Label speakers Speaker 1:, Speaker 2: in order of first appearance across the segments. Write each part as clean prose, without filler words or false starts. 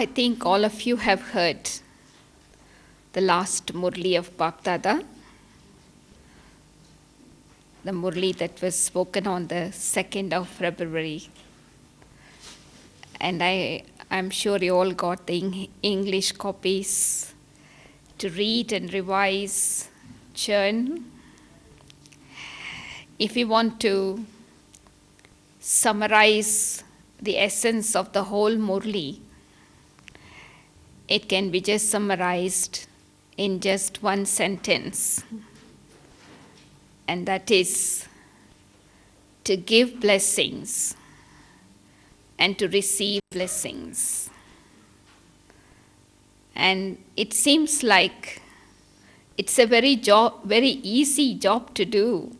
Speaker 1: I think all of you have heard the last Murli of Bapdada, the Murli that was spoken on the 2nd of February. And I'm sure you all got the English copies to read and revise, churn. If we want to summarize the essence of the whole Murli, it can be just summarized in just one sentence. And that is to give blessings and to receive blessings. And it seems like it's a very easy job to do.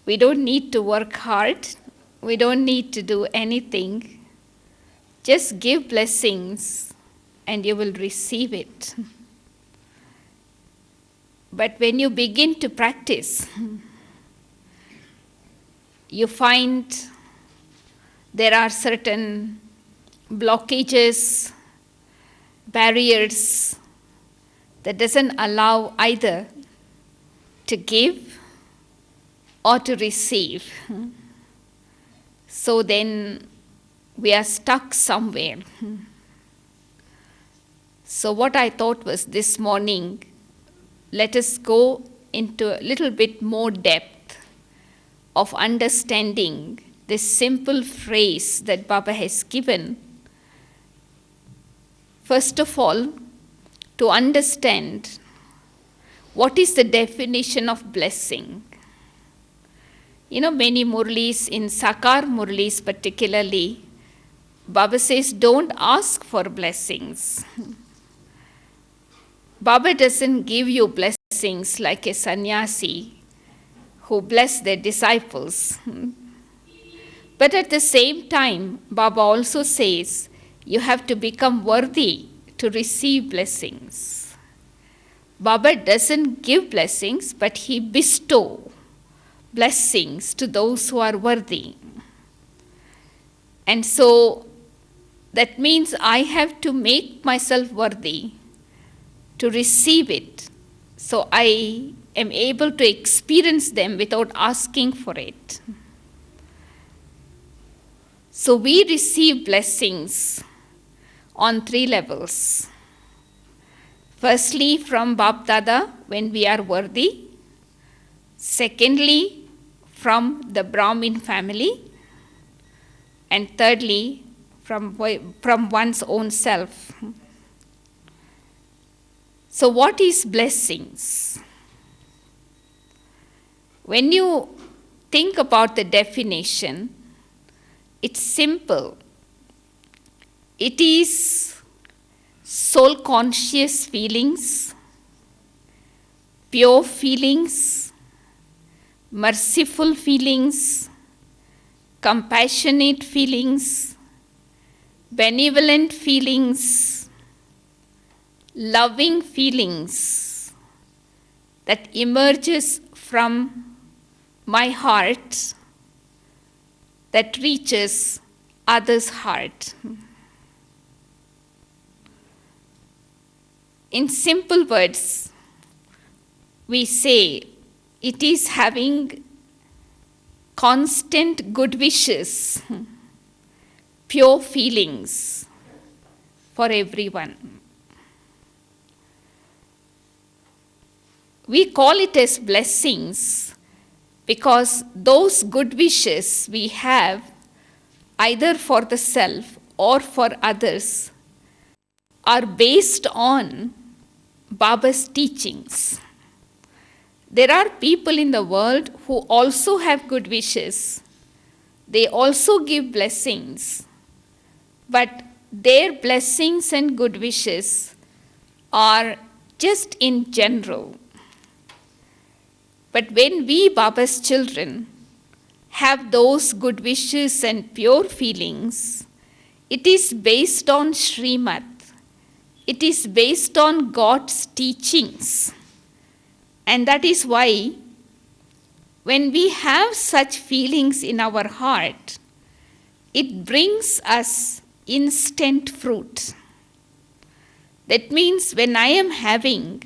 Speaker 1: We don't need to work hard. We don't need to do anything. Just give blessings and you will receive it. But when you begin to practice, you find there are certain blockages, barriers that doesn't allow either to give or to receive. So then we are stuck somewhere. So what I thought was this morning, let us go into a little bit more depth of understanding this simple phrase that Baba has given. First of all, to understand what is the definition of blessing. Many Murlis, in Sakar Murlis particularly, Baba says, don't ask for blessings. Baba doesn't give you blessings like a sannyasi who bless their disciples. But at the same time, Baba also says, you have to become worthy to receive blessings. Baba doesn't give blessings, but he bestows blessings to those who are worthy. And so that means I have to make myself worthy to receive it, so I am able to experience them without asking for it. So we receive blessings on 3 levels. Firstly, from Bapdada when we are worthy. Secondly, from the Brahmin family. And thirdly, from one's own self. So what is blessings? When you think about the definition, it's simple. It is soul-conscious feelings, pure feelings, merciful feelings, compassionate feelings, benevolent feelings, loving feelings that emerges from my heart that reaches others' heart. In simple words, we say it is having constant good wishes, pure feelings for everyone. We call it as blessings because those good wishes we have either for the self or for others are based on Baba's teachings. There are people in the world who also have good wishes. They also give blessings. But their blessings and good wishes are just in general. But when we, Baba's children, have those good wishes and pure feelings, it is based on Srimad. It is based on God's teachings. And that is why when we have such feelings in our heart, it brings us instant fruit. That means when I am having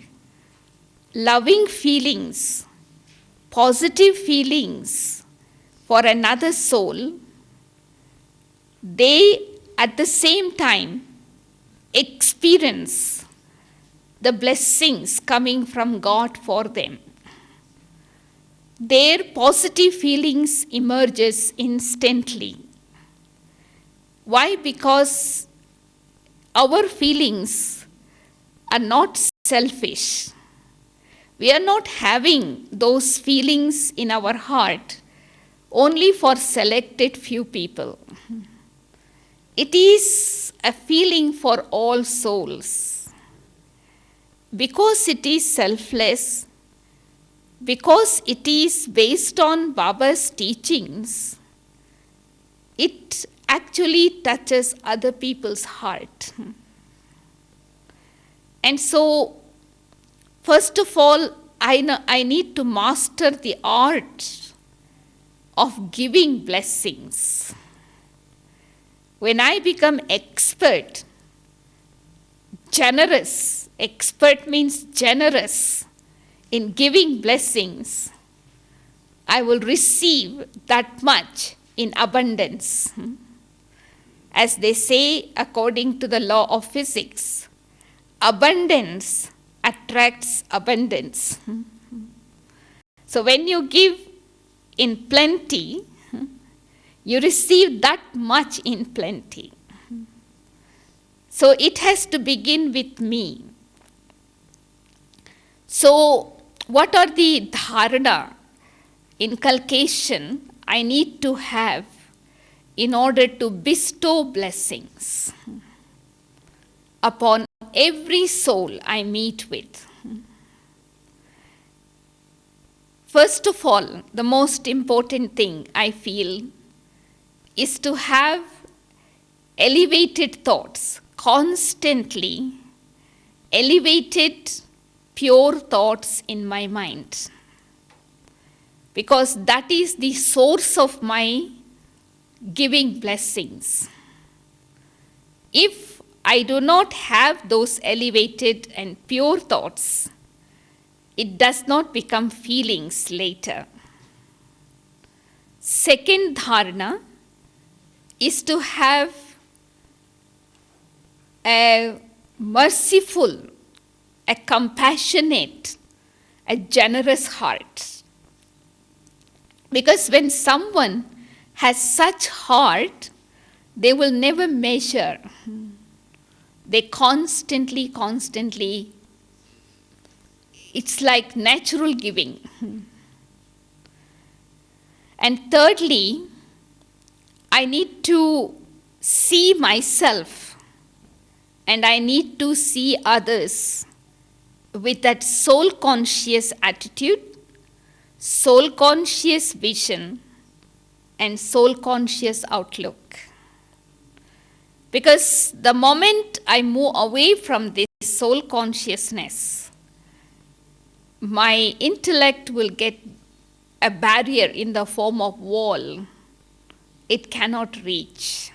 Speaker 1: loving feelings, positive feelings for another soul, they at the same time experience the blessings coming from God for them. Their positive feelings emerges instantly. Why? Because our feelings are not selfish. We are not having those feelings in our heart only for selected few people. It is a feeling for all souls. Because it is selfless, because it is based on Baba's teachings, it actually touches other people's heart. And so, first of all, I need to master the art of giving blessings. When I become expert, generous, expert means generous in giving blessings, I will receive that much in abundance. As they say, according to the law of physics, abundance attracts abundance. So when you give in plenty, you receive that much in plenty. So it has to begin with me. So what are the dharana, inculcation I need to have in order to bestow blessings upon every soul I meet with? First of all, the most important thing I feel is to have elevated thoughts, constantly elevated, pure thoughts in my mind. Because that is the source of my giving blessings. If I do not have those elevated and pure thoughts, it does not become feelings later. Second dharana is to have a merciful, a compassionate, a generous heart. Because when someone has such heart, they will never measure. They constantly, it's like natural giving. And thirdly, I need to see myself and I need to see others with that soul-conscious attitude, soul-conscious vision, and soul-conscious outlook. Because the moment I move away from this soul consciousness, my intellect will get a barrier in the form of wall. It cannot reach.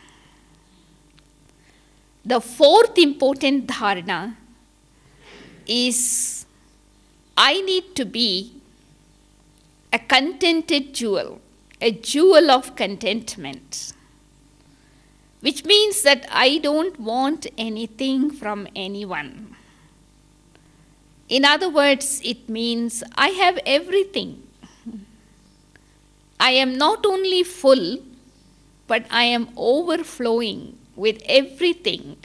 Speaker 1: The fourth important dharana is I need to be a contented jewel, a jewel of contentment. Which means that I don't want anything from anyone. In other words, it means I have everything. I am not only full, but I am overflowing with everything.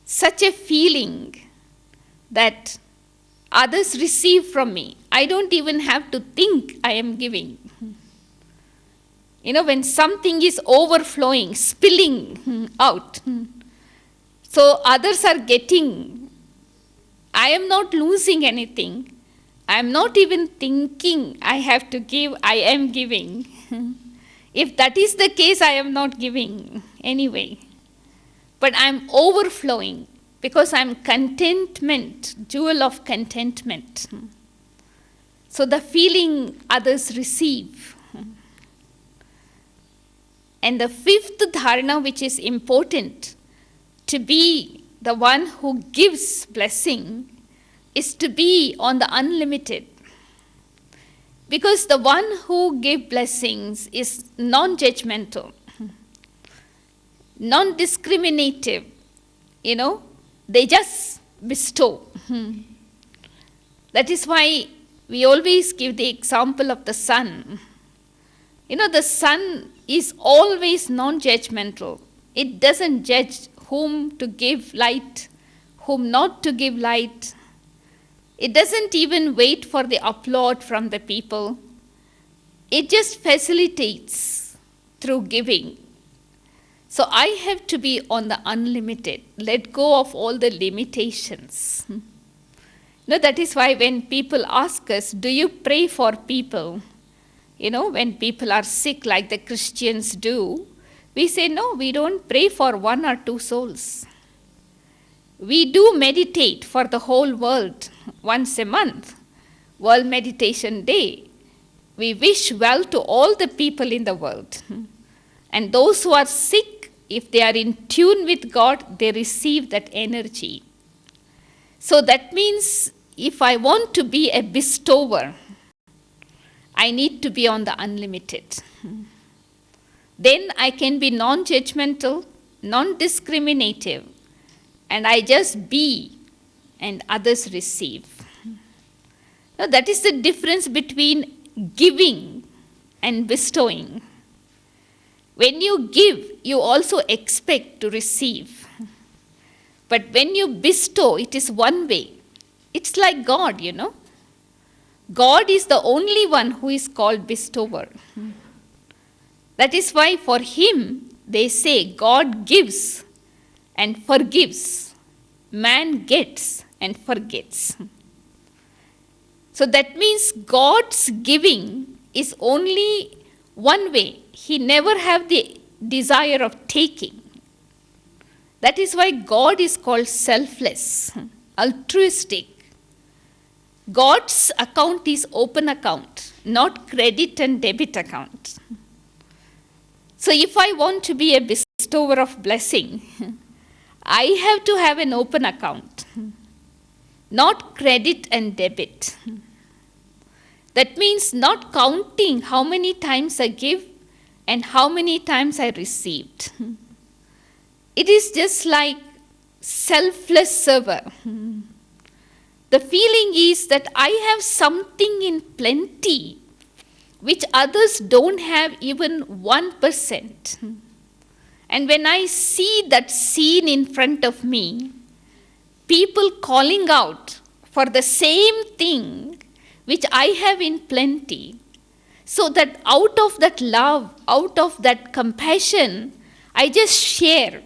Speaker 1: Such a feeling that others receive from me. I don't even have to think I am giving. You know, when something is overflowing, spilling out, so others are getting, I am not losing anything. I am not even thinking I have to give, I am giving. If that is the case, I am not giving anyway. But I am overflowing because I am contentment, jewel of contentment. So the feeling others receive. And the fifth dharana, which is important, to be the one who gives blessing, is to be on the unlimited. Because the one who gives blessings is non-judgmental, non-discriminative. They just bestow. That is why we always give the example of the sun. The sun is always non-judgmental. It doesn't judge whom to give light, whom not to give light. It doesn't even wait for the applaud from the people. It just facilitates through giving. So I have to be on the unlimited, let go of all the limitations. That is why when people ask us, do you pray for people? When people are sick like the Christians do, we say, no, we don't pray for 1 or 2 souls. We do meditate for the whole world once a month, World Meditation Day. We wish well to all the people in the world. And those who are sick, if they are in tune with God, they receive that energy. So that means if I want to be a bestower, I need to be on the unlimited. Then I can be non-judgmental, non-discriminative, and I just be and others receive. Now that is the difference between giving and bestowing. When you give, you also expect to receive. But when you bestow, it is one way. It's like God, God is the only one who is called bestower. That is why for him, they say God gives and forgives. Man gets and forgets. So that means God's giving is only one way. He never have the desire of taking. That is why God is called selfless, altruistic. God's account is open account, not credit and debit account. So if I want to be a bestower of blessing, I have to have an open account, not credit and debit. That means not counting how many times I give and how many times I received. It is just like selfless server. The feeling is that I have something in plenty which others don't have even 1%. And when I see that scene in front of me, people calling out for the same thing which I have in plenty, so that out of that love, out of that compassion, I just share,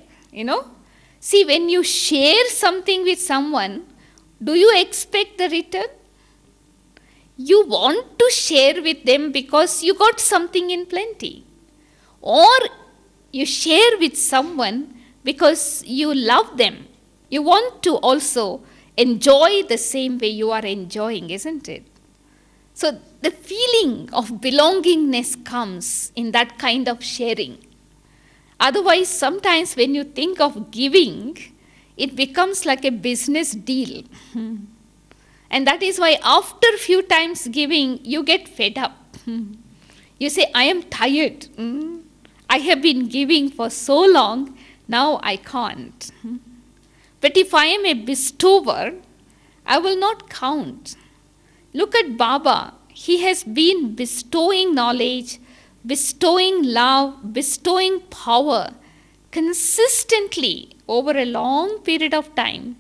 Speaker 1: See, when you share something with someone, do you expect the return? You want to share with them because you got something in plenty. Or you share with someone because you love them. You want to also enjoy the same way you are enjoying, isn't it? So the feeling of belongingness comes in that kind of sharing. Otherwise, sometimes when you think of giving, it becomes like a business deal. And that is why after a few times giving, you get fed up. You say, I am tired. I have been giving for so long, now I can't. But if I am a bestower, I will not count. Look at Baba. He has been bestowing knowledge, bestowing love, bestowing power consistently over a long period of time,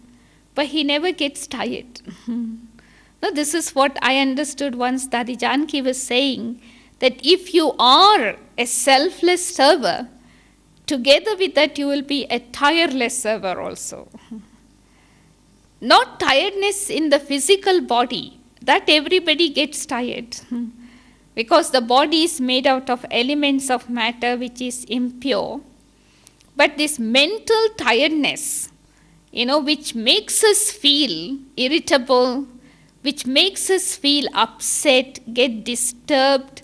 Speaker 1: but he never gets tired. Now, this is what I understood once Dadi Janki was saying, that if you are a selfless server, together with that you will be a tireless server also. Not tiredness in the physical body, that everybody gets tired. Because the body is made out of elements of matter which is impure. But this mental tiredness, which makes us feel irritable, which makes us feel upset, get disturbed,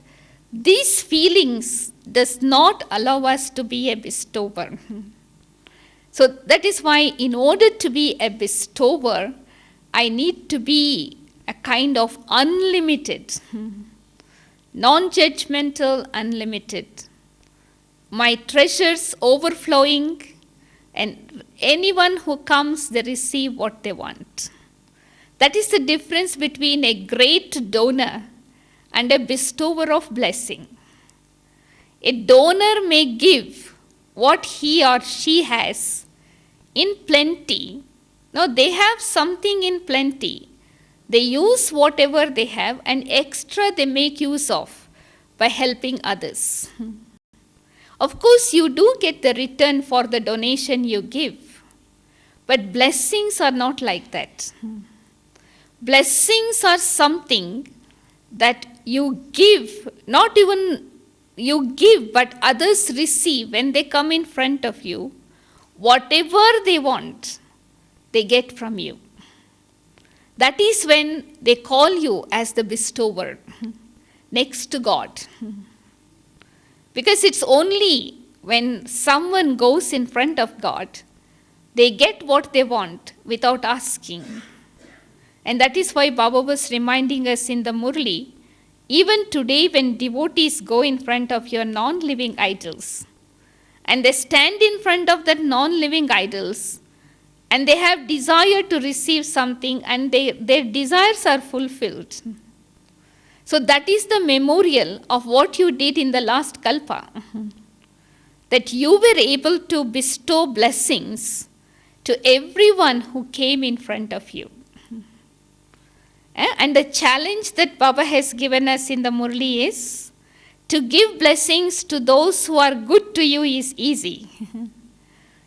Speaker 1: these feelings does not allow us to be a bestower. So that is why in order to be a bestower, I need to be a kind of unlimited, non-judgmental, unlimited. My treasures overflowing, and anyone who comes, they receive what they want. That is the difference between a great donor and a bestower of blessing. A donor may give what he or she has in plenty. No, they have something in plenty. They use whatever they have, and extra they make use of by helping others. Of course, you do get the return for the donation you give. But blessings are not like that. Blessings are something that you give, not even you give, but others receive when they come in front of you. Whatever they want, they get from you. That is when they call you as the bestower, next to God. Because it's only when someone goes in front of God, they get what they want without asking. And that is why Baba was reminding us in the Murli, even today when devotees go in front of your non-living idols, and they stand in front of that non-living idols, and they have desire to receive something, and their desires are fulfilled. So that is the memorial of what you did in the last Kalpa. That you were able to bestow blessings to everyone who came in front of you. And the challenge that Baba has given us in the Murli is to give blessings to those who are good to you is easy.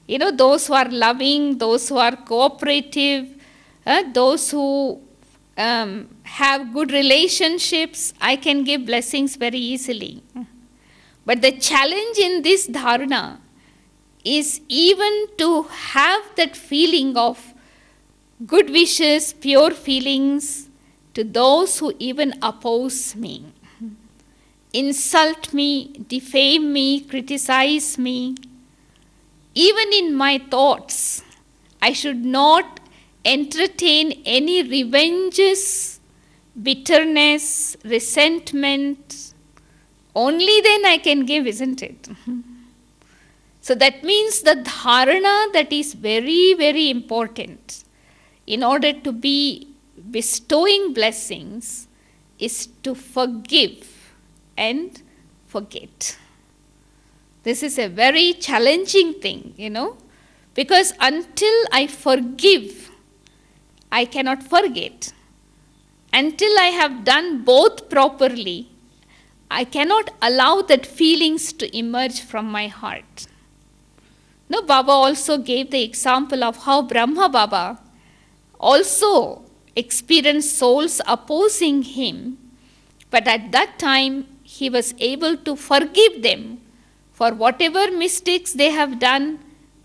Speaker 1: Those who are loving, those who are cooperative, those who have good relationships, I can give blessings very easily. But the challenge in this dharana is even to have that feeling of good wishes, pure feelings to those who even oppose me, insult me, defame me, criticize me. Even in my thoughts, I should not entertain any revenges, bitterness, resentment. Only then I can give, isn't it? So that means the dharana that is very, very important in order to be bestowing blessings is to forgive and forget. This is a very challenging thing, because until I forgive, I cannot forget. Until I have done both properly, I cannot allow that feelings to emerge from my heart. No, Baba also gave the example of how Brahma Baba also experienced souls opposing him, but at that time he was able to forgive them for whatever mistakes they have done,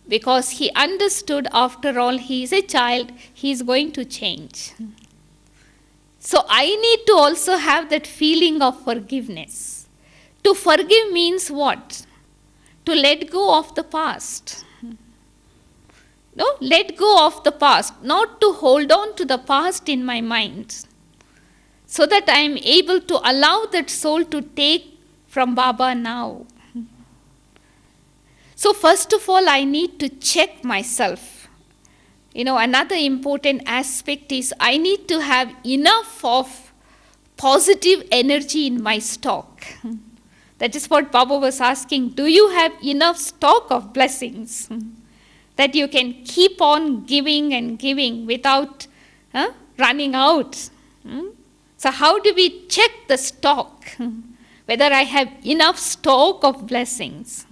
Speaker 1: because he understood, after all, he is a child, he is going to change. So I need to also have that feeling of forgiveness. To forgive means what? To let go of the past. No, let go of the past, not to hold on to the past in my mind, so that I am able to allow that soul to take from Baba now. So first of all, I need to check myself. Another important aspect is I need to have enough of positive energy in my stock. That is what Baba was asking. Do you have enough stock of blessings that you can keep on giving and giving without running out? So how do we check the stock? Whether I have enough stock of blessings.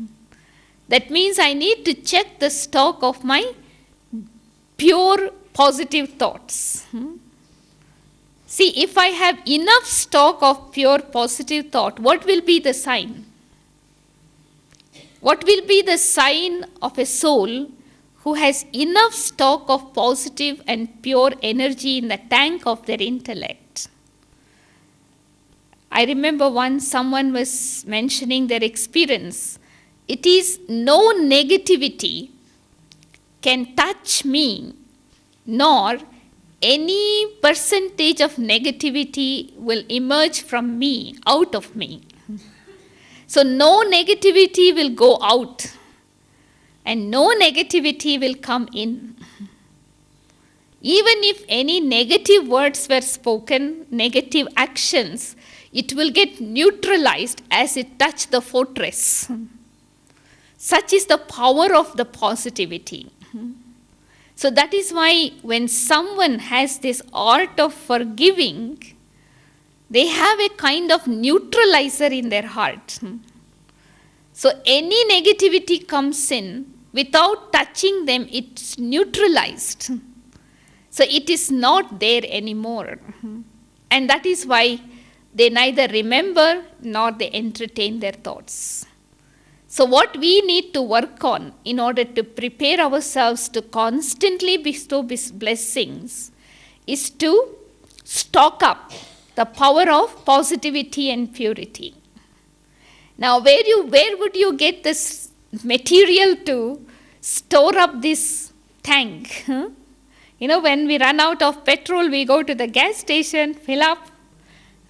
Speaker 1: That means I need to check the stock of my pure positive thoughts. See, if I have enough stock of pure positive thought, what will be the sign? What will be the sign of a soul who has enough stock of positive and pure energy in the tank of their intellect? I remember once someone was mentioning their experience. It is no negativity can touch me, nor any percentage of negativity will emerge from me, out of me. So no negativity will go out, and no negativity will come in. Even if any negative words were spoken, negative actions, it will get neutralized as it touches the fortress. Such is the power of the positivity. So that is why when someone has this art of forgiving, they have a kind of neutralizer in their heart. So any negativity comes in, without touching them, it's neutralized. So it is not there anymore. And that is why they neither remember nor they entertain their thoughts. So what we need to work on in order to prepare ourselves to constantly bestow blessings is to stock up the power of positivity and purity. Now, where would you get this material to store up this tank? When we run out of petrol, we go to the gas station, fill up,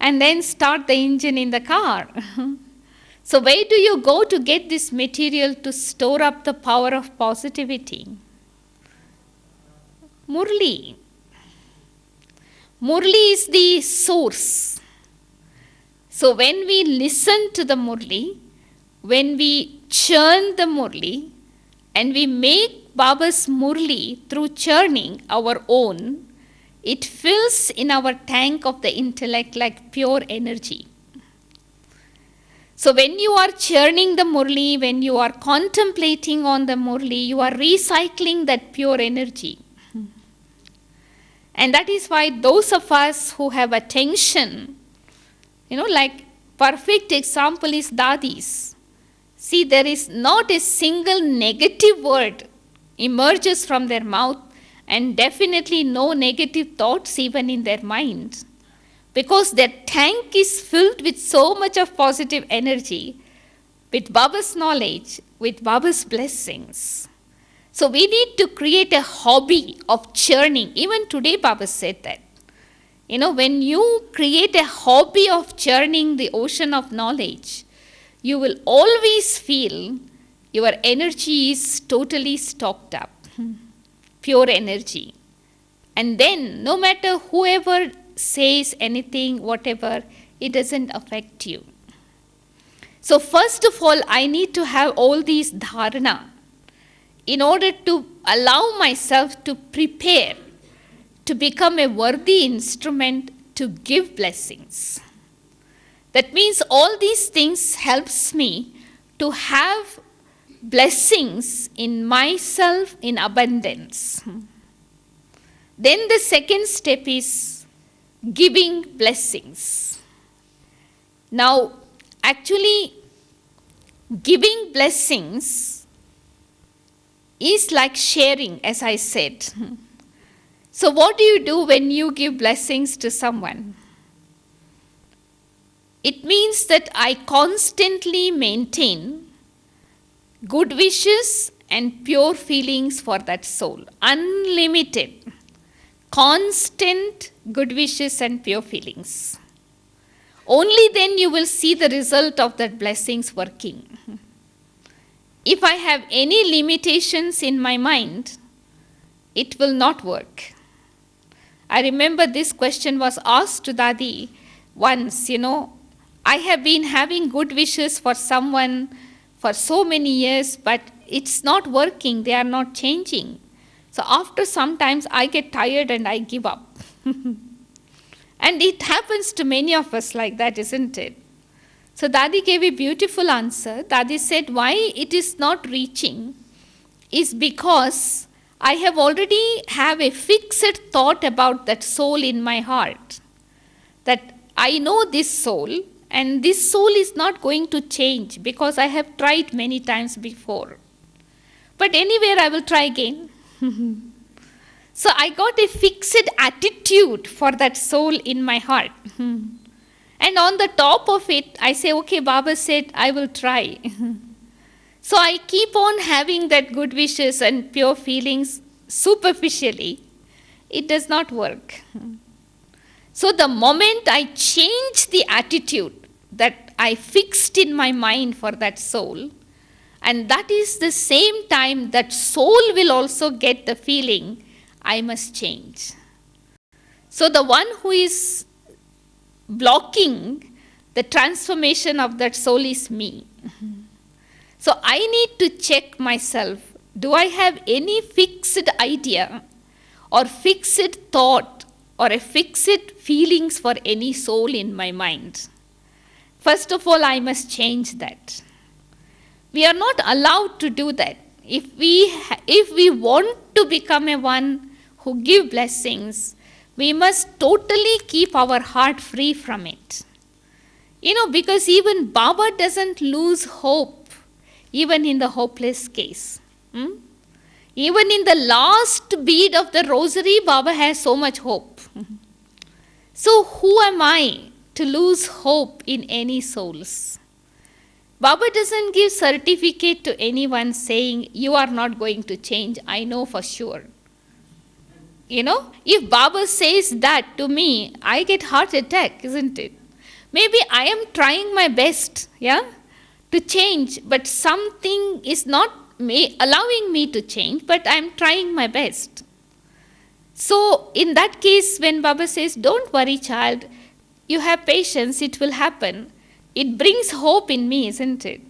Speaker 1: and then start the engine in the car. So where do you go to get this material to store up the power of positivity? Murli. Murli is the source. So when we listen to the Murli, when we churn the Murli, and we make Baba's Murli through churning our own, it fills in our tank of the intellect like pure energy. So when you are churning the Murli, when you are contemplating on the Murli, you are recycling that pure energy. And that is why those of us who have attention, like perfect example is Dadis. See, there is not a single negative word emerges from their mouth, and definitely no negative thoughts even in their mind. Because their tank is filled with so much of positive energy, with Baba's knowledge, with Baba's blessings. So we need to create a hobby of churning. Even today Baba said that. When you create a hobby of churning the ocean of knowledge, you will always feel your energy is totally stocked up. Pure energy. And then no matter whoever says anything, whatever, it doesn't affect you. So first of all, I need to have all these dharana in order to allow myself to prepare to become a worthy instrument to give blessings. That means all these things helps me to have blessings in myself in abundance. Then the second step is giving blessings. Now, actually, giving blessings is like sharing, as I said. So what do you do when you give blessings to someone? It means that I constantly maintain good wishes and pure feelings for that soul. Unlimited, constant good wishes and pure feelings. Only then you will see the result of that blessings working. If I have any limitations in my mind, it will not work. I remember this question was asked to Dadi once, I have been having good wishes for someone for so many years, but it's not working, they are not changing. So after some times I get tired and I give up. And it happens to many of us like that, isn't it? So Dadi gave a beautiful answer. Dadi said, why it is not reaching is because I have already have a fixed thought about that soul in my heart. That I know this soul, and this soul is not going to change because I have tried many times before. But anyway, I will try again. So I got a fixed attitude for that soul in my heart. And on the top of it, I say, okay, Baba said, I will try. So I keep on having that good wishes and pure feelings superficially. It does not work. So the moment I change the attitude that I fixed in my mind for that soul, and that is the same time that soul will also get the feeling, I must change. So the one who is blocking the transformation of that soul is me. So I need to check myself. Do I have any fixed idea or fixed thought or a fixed feelings for any soul in my mind? First of all, I must change that. We are not allowed to do that. If we want to become a one who give blessings, we must totally keep our heart free from it. Because even Baba doesn't lose hope, even in the hopeless case. Even in the last bead of the rosary, Baba has so much hope. So who am I to lose hope in any souls? Baba doesn't give certificate to anyone saying, you are not going to change, I know for sure. If Baba says that to me, I get heart attack, isn't it? Maybe I am trying my best, to change, but something is not allowing me to change, but I am trying my best. So in that case, when Baba says, don't worry, child, you have patience, it will happen. It brings hope in me, isn't it?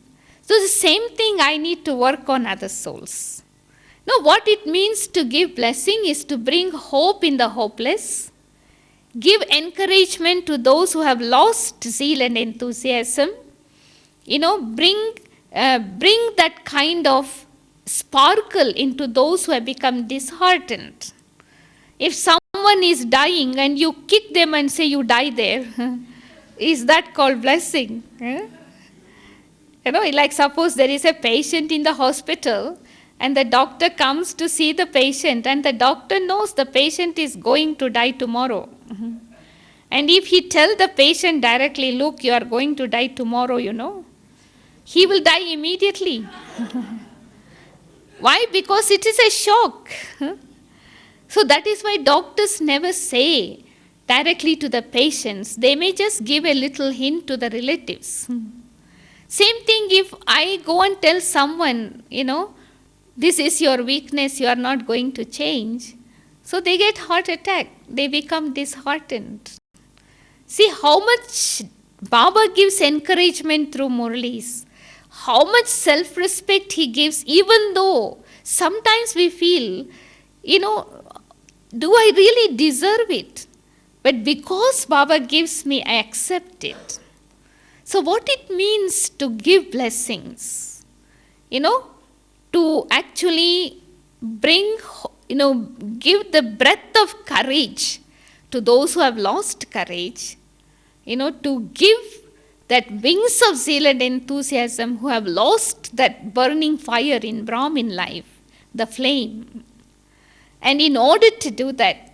Speaker 1: So the same thing I need to work on other souls. Now what it means to give blessing is to bring hope in the hopeless, give encouragement to those who have lost zeal and enthusiasm, bring that kind of sparkle into those who have become disheartened. If someone is dying and you kick them and say, you die there, is that called blessing? Like suppose there is a patient in the hospital and the doctor comes to see the patient and the doctor knows the patient is going to die tomorrow. And if he tell the patient directly, look, you are going to die tomorrow, he will die immediately. Why? Because it is a shock. So that is why doctors never say directly to the patients. They may just give a little hint to the relatives. Same thing if I go and tell someone, this is your weakness, you are not going to change. So they get heart attack. They become disheartened. See how much Baba gives encouragement through Murlis. How much self-respect he gives, even though sometimes we feel, do I really deserve it? But because Baba gives me, I accept it. So what it means to give blessings, to actually bring, give the breath of courage to those who have lost courage, to give that wings of zeal and enthusiasm who have lost that burning fire in Brahmin life, the flame. And in order to do that,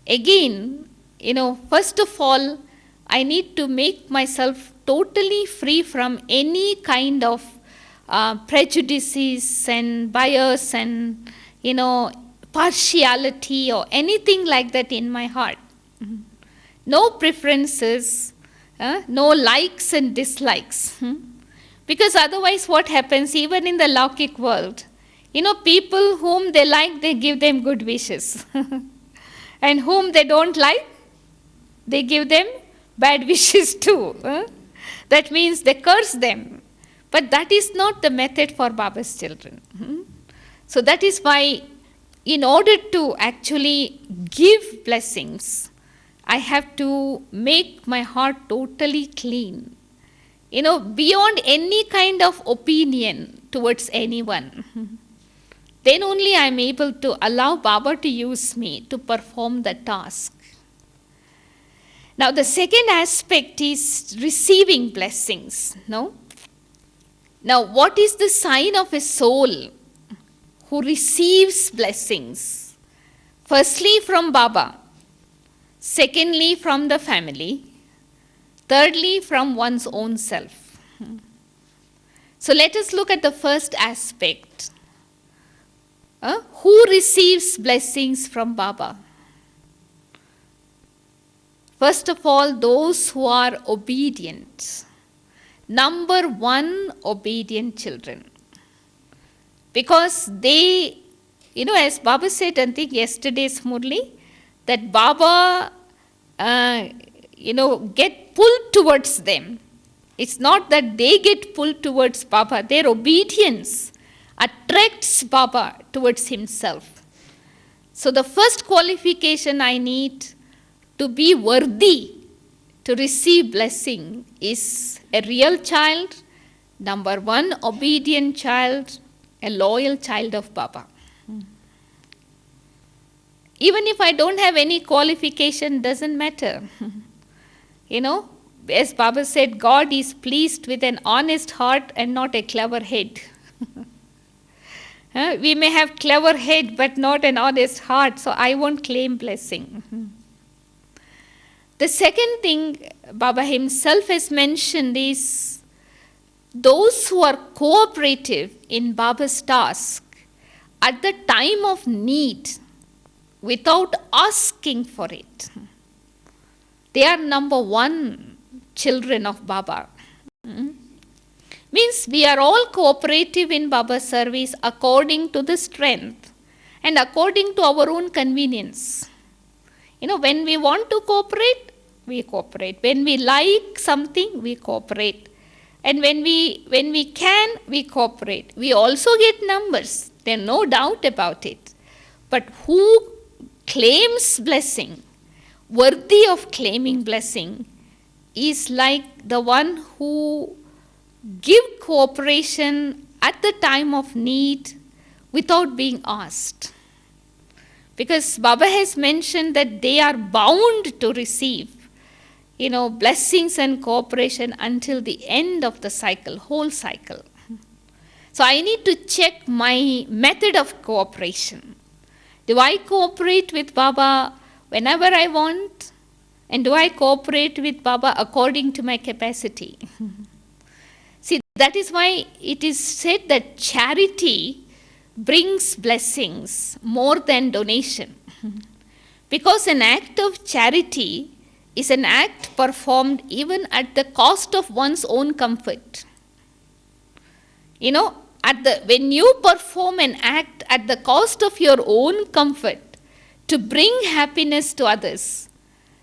Speaker 1: again, first of all, I need to make myself totally free from any kind of prejudices and bias and, partiality or anything like that in my heart. No preferences, no likes and dislikes. Because otherwise what happens, even in the Laukic world, people whom they like, they give them good wishes. And whom they don't like, they give them bad wishes too. That means they curse them. But that is not the method for Baba's children. So that is why, in order to actually give blessings, I have to make my heart totally clean. Beyond any kind of opinion towards anyone. Then only I am able to allow Baba to use me to perform the task. Now the second aspect is receiving blessings. Now what is the sign of a soul who receives blessings? Firstly from Baba. Secondly from the family. Thirdly, from one's own self. So let us look at the first aspect. Who receives blessings from Baba? First of all, those who are obedient. Number one, obedient children. Because they, as Baba said, I think yesterday's Murli, that Baba, get pulled towards them. It's not that they get pulled towards Baba. Their obedience attracts Baba towards himself. So the first qualification I need to be worthy to receive blessing is a real child, number one, obedient child, a loyal child of Baba. Even if I don't have any qualification, doesn't matter. As Baba said, God is pleased with an honest heart and not a clever head. We may have clever head but not an honest heart, so I won't claim blessing. The second thing Baba himself has mentioned is those who are cooperative in Baba's task at the time of need without asking for it. They are number one children of Baba. Means we are all cooperative in Baba's service according to the strength and according to our own convenience. When we want to cooperate, we cooperate. When we like something, we cooperate. And when we can, we cooperate. We also get numbers. There's no doubt about it. But who claims blessing, worthy of claiming blessing, is like the one who give cooperation at the time of need without being asked. Because Baba has mentioned that they are bound to receive, blessings and cooperation until the end of the cycle, whole cycle. So I need to check my method of cooperation. Do I cooperate with Baba whenever I want? And do I cooperate with Baba according to my capacity? See, that is why it is said that charity brings blessings more than donation. Because an act of charity is an act performed even at the cost of one's own comfort. When you perform an act at the cost of your own comfort to bring happiness to others,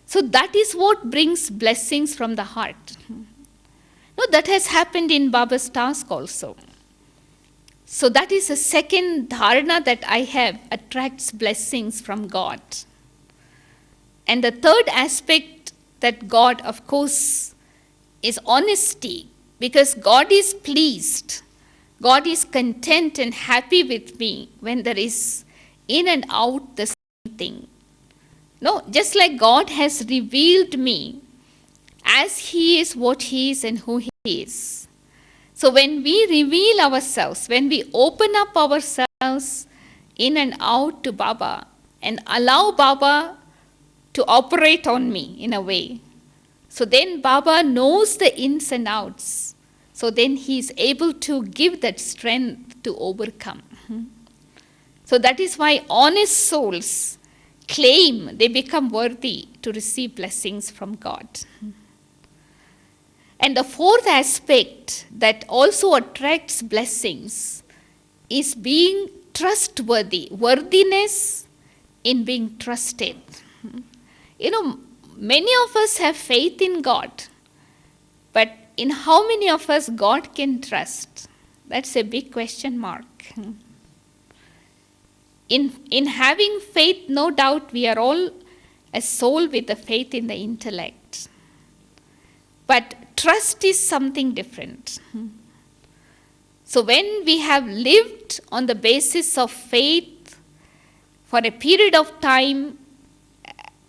Speaker 1: so that is what brings blessings from the heart. That has happened in Baba's task also. So that is a second dharana that I have, attracts blessings from God. And the third aspect that God, of course, is honesty, because God is pleased. God is content and happy with me when there is in and out the same thing. Just like God has revealed me as He is what He is and who He is. So when we reveal ourselves, when we open up ourselves in and out to Baba and allow Baba to operate on me in a way, so then Baba knows the ins and outs. So then He is able to give that strength to overcome. So that is why honest souls claim they become worthy to receive blessings from God. And the fourth aspect that also attracts blessings is being trustworthy, worthiness in being trusted. Many of us have faith in God, but in how many of us God can trust? That's a big question mark. In having faith, no doubt we are all a soul with a faith in the intellect. But trust is something different. So when we have lived on the basis of faith for a period of time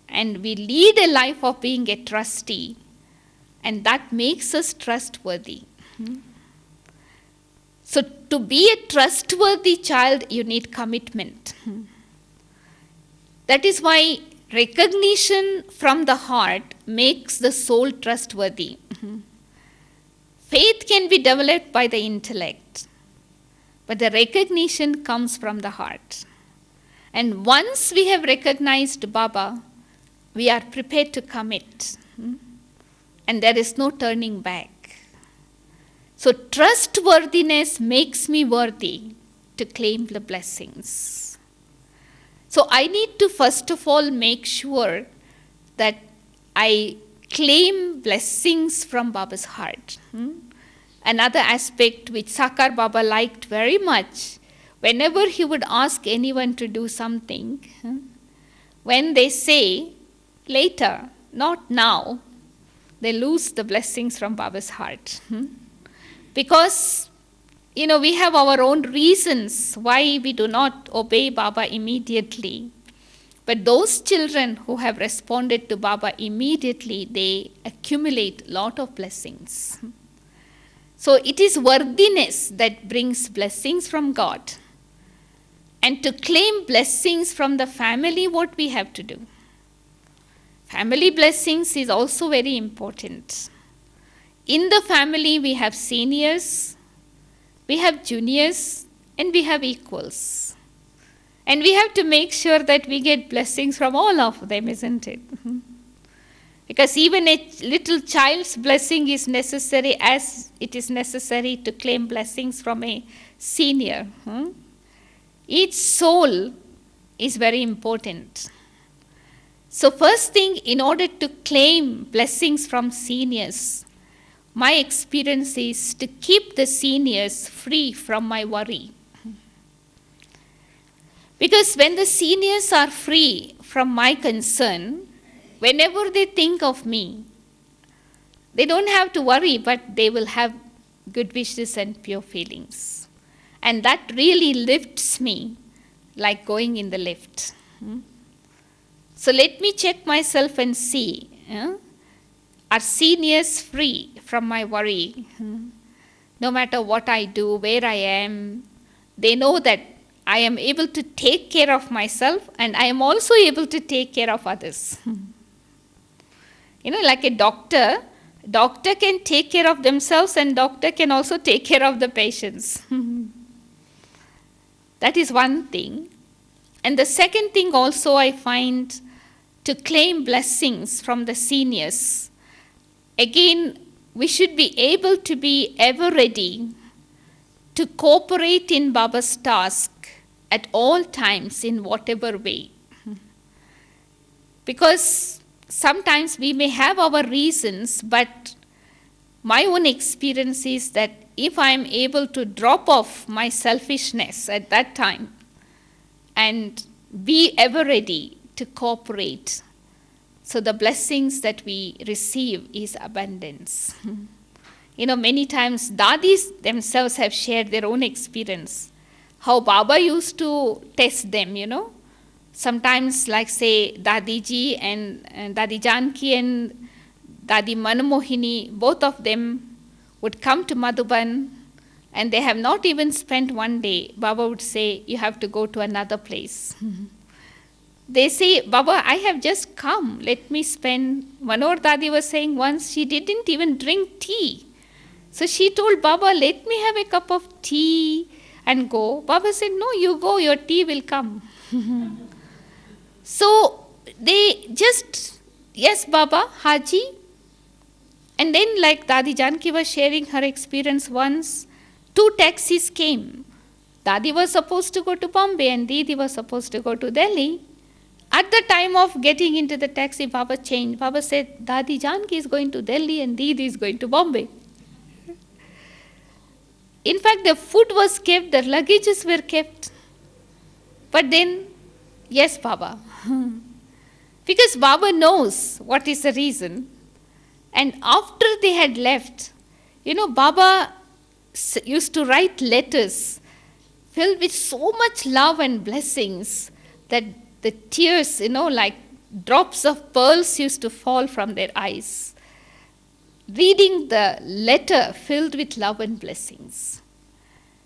Speaker 1: and we lead a life of being a trustee, and that makes us trustworthy. So to be a trustworthy child, you need commitment. That is why Recognition from the heart makes the soul trustworthy. Faith can be developed by the intellect, but the recognition comes from the heart. And once we have recognized Baba, we are prepared to commit. And there is no turning back. So trustworthiness makes me worthy to claim the blessings. So I need to first of all make sure that I claim blessings from Baba's heart. Another aspect which Sakar Baba liked very much, whenever he would ask anyone to do something, when they say, later, not now, they lose the blessings from Baba's heart. Because, we have our own reasons why we do not obey Baba immediately. But those children who have responded to Baba immediately, they accumulate a lot of blessings. So it is worthiness that brings blessings from God. And to claim blessings from the family, what we have to do? Family blessings is also very important. In the family, we have seniors, we have juniors, and we have equals. And we have to make sure that we get blessings from all of them, isn't it? Because even a little child's blessing is necessary as it is necessary to claim blessings from a senior. Each soul is very important. So first thing, in order to claim blessings from seniors, my experience is to keep the seniors free from my worry. Because when the seniors are free from my concern, whenever they think of me, they don't have to worry, but they will have good wishes and pure feelings. And that really lifts me like going in the lift. So let me check myself and see, are seniors free from my worry? No matter what I do, where I am, they know that I am able to take care of myself and I am also able to take care of others. Like a doctor can take care of themselves and doctor can also take care of the patients. That is one thing. And the second thing also I find, to claim blessings from the seniors. Again, we should be able to be ever ready to cooperate in Baba's task at all times in whatever way. Because sometimes we may have our reasons, but my own experience is that if I am able to drop off my selfishness at that time and be ever ready to cooperate, so the blessings that we receive is abundance. Many times Dadis themselves have shared their own experience, how Baba used to test them, Sometimes, like say, Dadiji and Dadi Janki and Dadi Manamohini, both of them would come to Madhuban and they have not even spent one day. Baba would say, you have to go to another place. They say, Baba, I have just come. Let me spend. Manor Dadi was saying once she didn't even drink tea. So she told Baba, let me have a cup of tea and go. Baba said, no, you go, your tea will come. So they just, yes, Baba, Haji. And then like Dadi Janki was sharing her experience once, 2 taxis came. Dadi was supposed to go to Bombay and Didi was supposed to go to Delhi. At the time of getting into the taxi, Baba changed. Baba said, Dadi Janki is going to Delhi and Didi is going to Bombay. In fact, the food was kept, the luggages were kept. But then, yes, Baba. Because Baba knows what is the reason. And after they had left, Baba used to write letters filled with so much love and blessings that the tears, like drops of pearls used to fall from their eyes. Reading the letter filled with love and blessings.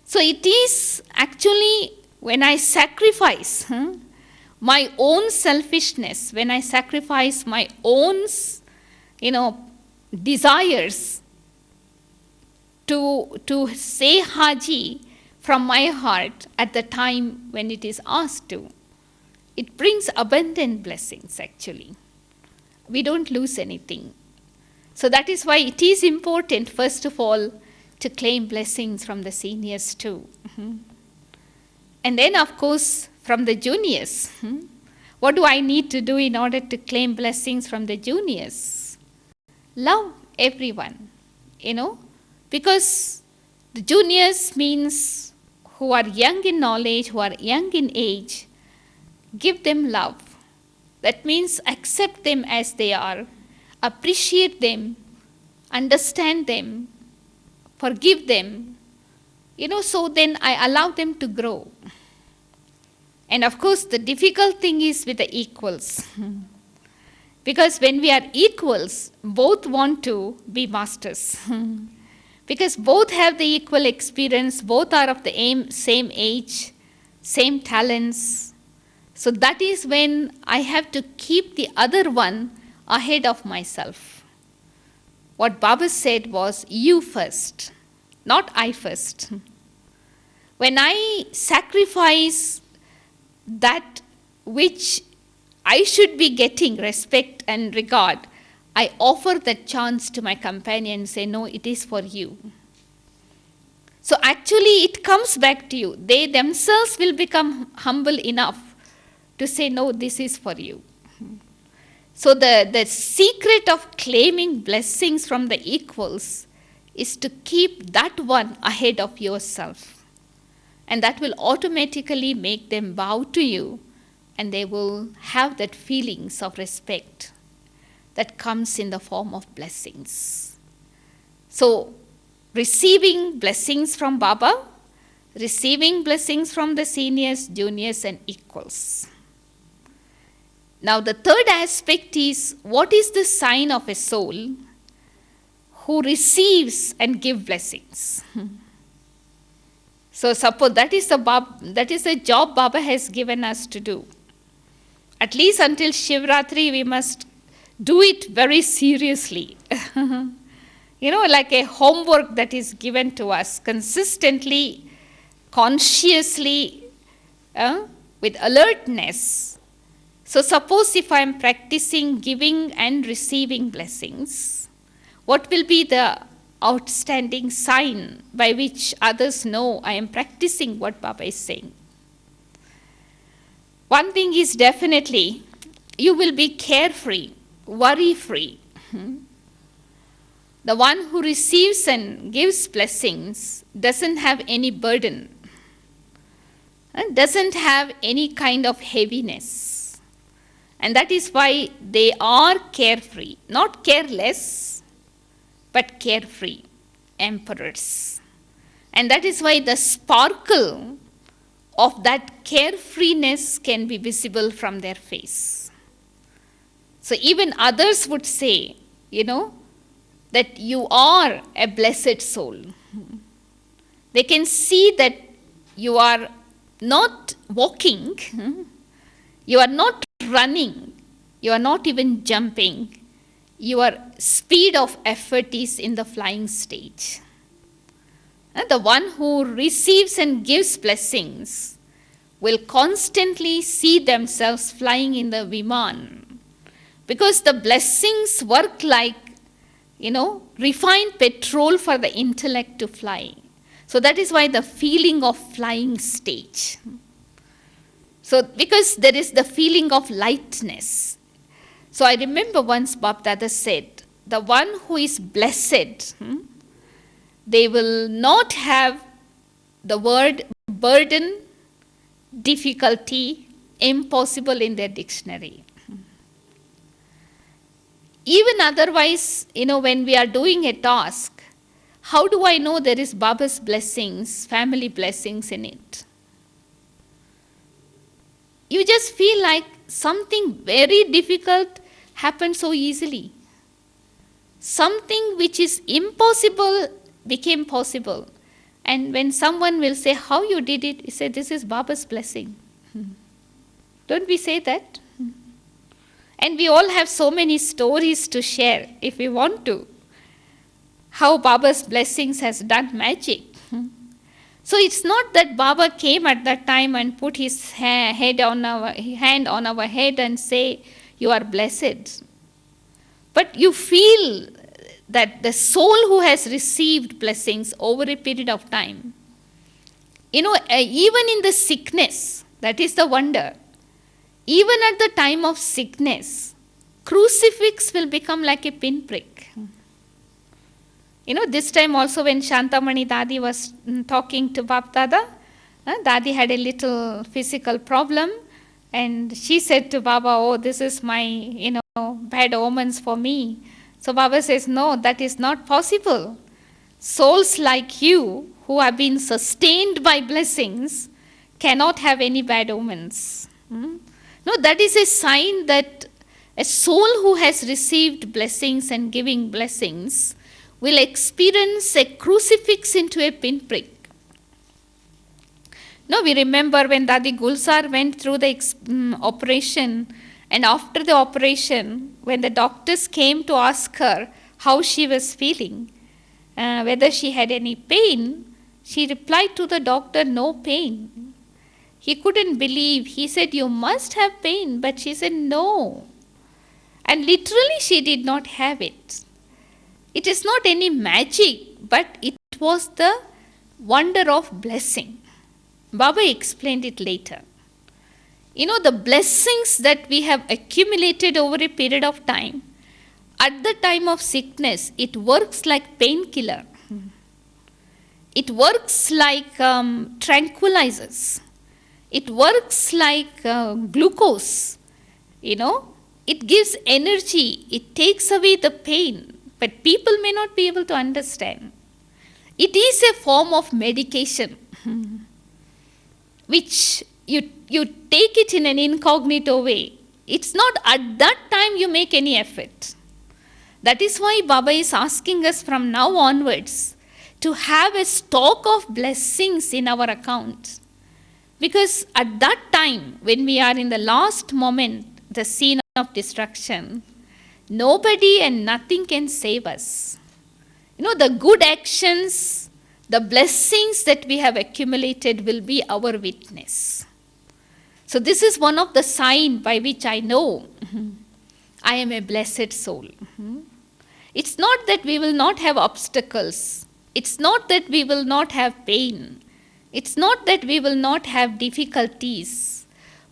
Speaker 1: So it is actually when I sacrifice, my own selfishness, when I sacrifice my own, desires to say Haji from my heart at the time when it is asked to, it brings abundant blessings actually. We don't lose anything. So that is why it is important, first of all, to claim blessings from the seniors too. And then, of course, from the juniors. What do I need to do in order to claim blessings from the juniors? Love everyone, because the juniors means who are young in knowledge, who are young in age. Give them love. That means accept them as they are, appreciate them, understand them, forgive them, so then I allow them to grow. And of course, the difficult thing is with the equals. Because when we are equals, both want to be masters. Because both have the equal experience, both are of the same age, same talents. So that is when I have to keep the other one ahead of myself. What Baba said was, you first, not I first. When I sacrifice that which I should be getting respect and regard, I offer that chance to my companion and say, no, it is for you. So actually it comes back to you. They themselves will become humble enough to say, no, this is for you. So the secret of claiming blessings from the equals is to keep that one ahead of yourself. And that will automatically make them bow to you, and they will have that feelings of respect that comes in the form of blessings. So, receiving blessings from Baba, receiving blessings from the seniors, juniors, and equals. Now, the third aspect is, what is the sign of a soul who receives and gives blessings? So, suppose that is the job Baba has given us to do. At least until Shivratri, we must do it very seriously. Like a homework that is given to us consistently, consciously, with alertness. So suppose if I am practicing giving and receiving blessings, what will be the outstanding sign by which others know I am practicing what Baba is saying? One thing is definitely, you will be carefree, worry-free. The one who receives and gives blessings doesn't have any burden, doesn't have any kind of heaviness. And that is why they are carefree, not careless, but carefree emperors. And that is why the sparkle of that carefreeness can be visible from their face. So even others would say, that you are a blessed soul. They can see that you are not walking, you are not running, you are not even jumping. Your speed of effort is in the flying stage. And the one who receives and gives blessings will constantly see themselves flying in the Viman. Because the blessings work like, refined petrol for the intellect to fly. So that is why the feeling of flying stage. So because there is the feeling of lightness. So I remember once Bab Dada said, the one who is blessed, they will not have the word burden, difficulty, impossible in their dictionary. Even otherwise, when we are doing a task, how do I know there is Baba's blessings, family blessings in it? You just feel like something very difficult happened so easily. Something which is impossible became possible. And when someone will say, how you did it, you say, this is Baba's blessing. Don't we say that? And we all have so many stories to share if we want to. How Baba's blessings has done magic. So it's not that Baba came at that time and put his hand on our head and say, you are blessed. But you feel that the soul who has received blessings over a period of time, even in the sickness, that is the wonder. Even at the time of sickness, crucifix will become like a pinprick. This time also when Shantamani Dadi was talking to Bap Dada, Dadi had a little physical problem and she said to Baba, oh, this is my, bad omens for me. So Baba says, no, that is not possible. Souls like you who have been sustained by blessings cannot have any bad omens. No, that is a sign that a soul who has received blessings and giving blessings will experience a crucifix into a pinprick. No, we remember when Dadi Gulzar went through the operation, and after the operation, when the doctors came to ask her how she was feeling, whether she had any pain, she replied to the doctor, no pain. He couldn't believe. He said, you must have pain. But she said, no. And literally she did not have it. It is not any magic, but it was the wonder of blessing. Baba explained it later. The blessings that we have accumulated over a period of time, at the time of sickness, it works like painkiller. It works like tranquilizers. It works like glucose. It gives energy. It takes away the pain. But people may not be able to understand. It is a form of medication, which you take it in an incognito way. It's not at that time you make any effort. That is why Baba is asking us from now onwards to have a stock of blessings in our account. Because at that time, when we are in the last moment, the scene of destruction, nobody and nothing can save us. The good actions, the blessings that we have accumulated will be our witness. So this is one of the signs by which I know I am a blessed soul. It's not that we will not have obstacles. It's not that we will not have pain. It's not that we will not have difficulties.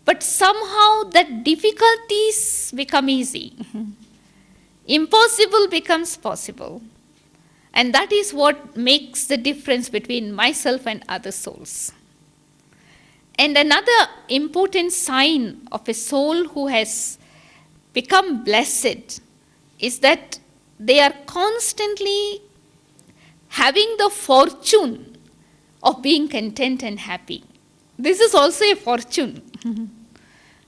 Speaker 1: But somehow that difficulties become easy. Impossible becomes possible. And that is what makes the difference between myself and other souls. And another important sign of a soul who has become blessed is that they are constantly having the fortune of being content and happy. This is also a fortune.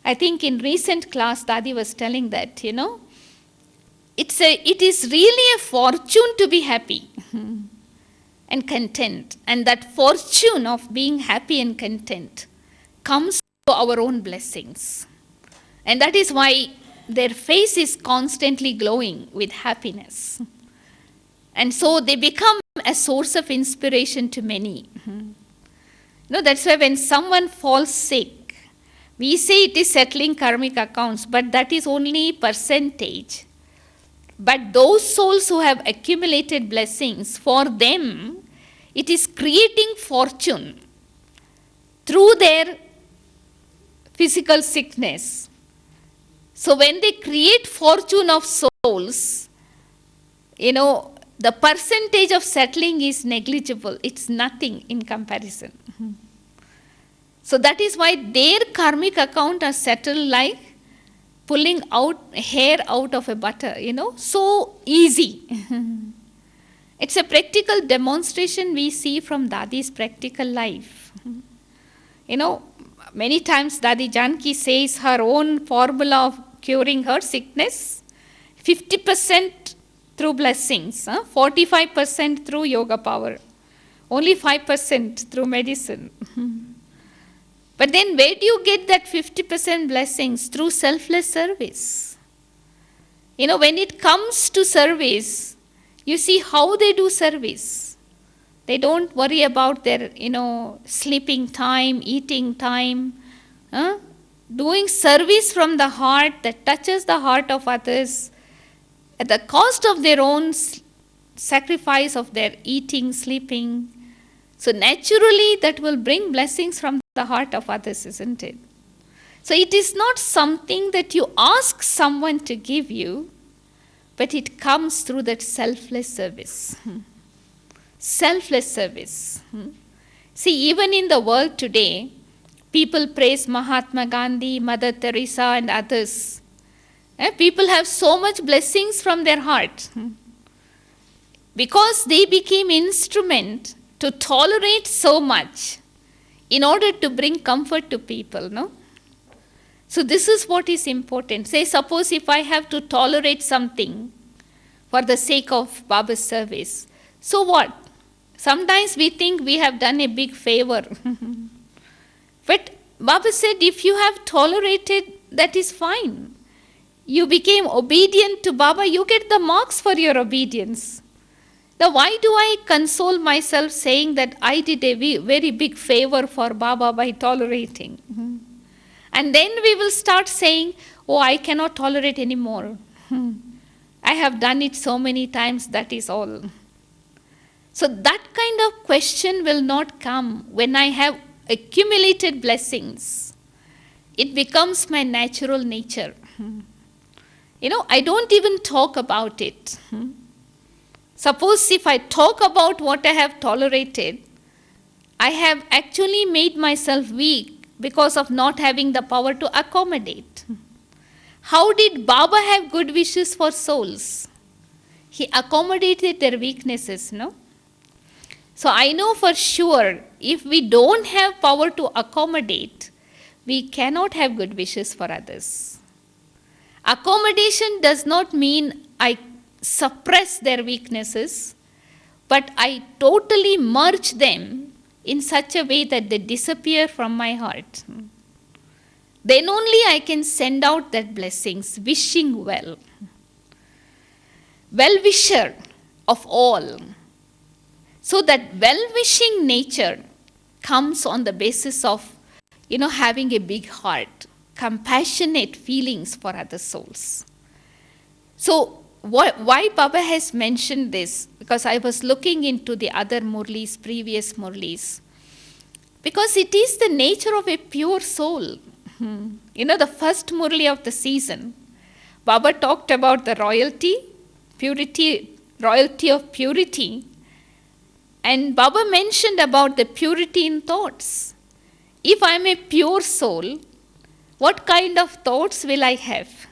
Speaker 1: I think in recent class, Dadi was telling that, it is really a fortune to be happy and content. And that fortune of being happy and content comes to our own blessings. And that is why their face is constantly glowing with happiness. And so they become a source of inspiration to many. That's why when someone falls sick, we say it is settling karmic accounts, but that is only percentage. But those souls who have accumulated blessings, for them, it is creating fortune through their physical sickness. So when they create fortune of souls, the percentage of settling is negligible. It's nothing in comparison. So that is why their karmic account are settled like pulling out hair out of a butter, so easy. It's a practical demonstration we see from Dadi's practical life. Many times Dadi Janki says her own formula of curing her sickness, 50% through blessings, 45% through yoga power, only 5% through medicine. But then where do you get that 50% blessings? Through selfless service. When it comes to service, you see how they do service. They don't worry about their, sleeping time, eating time. Doing service from the heart that touches the heart of others at the cost of their own sacrifice of their eating, sleeping. So naturally that will bring blessings from the heart of others, isn't it? So it is not something that you ask someone to give you, but it comes through that selfless service. Selfless service. See, even in the world today, people praise Mahatma Gandhi, Mother Teresa, and others. People have so much blessings from their heart because they became instrument to tolerate so much in order to bring comfort to people, no? So this is what is important. Say, suppose if I have to tolerate something for the sake of Baba's service, so what? Sometimes we think we have done a big favor. But Baba said, if you have tolerated, that is fine. You became obedient to Baba, you get the marks for your obedience. Now, why do I console myself saying that I did a very big favor for Baba by tolerating? And then we will start saying, oh, I cannot tolerate anymore. I have done it so many times, that is all. So that kind of question will not come when I have accumulated blessings. It becomes my natural nature. I don't even talk about it. Suppose if I talk about what I have tolerated, I have actually made myself weak because of not having the power to accommodate. How did Baba have good wishes for souls? He accommodated their weaknesses, no? So I know for sure, if we don't have power to accommodate, we cannot have good wishes for others. Accommodation does not mean I suppress their weaknesses, but I totally merge them in such a way that they disappear from my heart. Then only I can send out that blessings, wishing well. Well-wisher of all. So that well-wishing nature comes on the basis of, having a big heart, compassionate feelings for other souls. So why Baba has mentioned this? Because I was looking into the other Murlis, previous Murlis. Because it is the nature of a pure soul. The first Murli of the season, Baba talked about the royalty of purity. And Baba mentioned about the purity in thoughts. If I am a pure soul, what kind of thoughts will I have?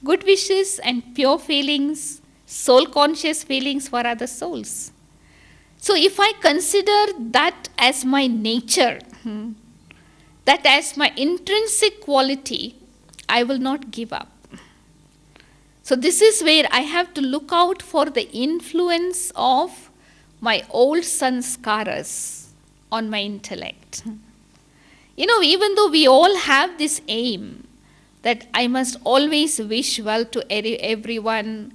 Speaker 1: Good wishes and pure feelings, soul-conscious feelings for other souls. So if I consider that as my nature, that as my intrinsic quality, I will not give up. So this is where I have to look out for the influence of my old sanskaras on my intellect. Even though we all have this aim that I must always wish well to everyone,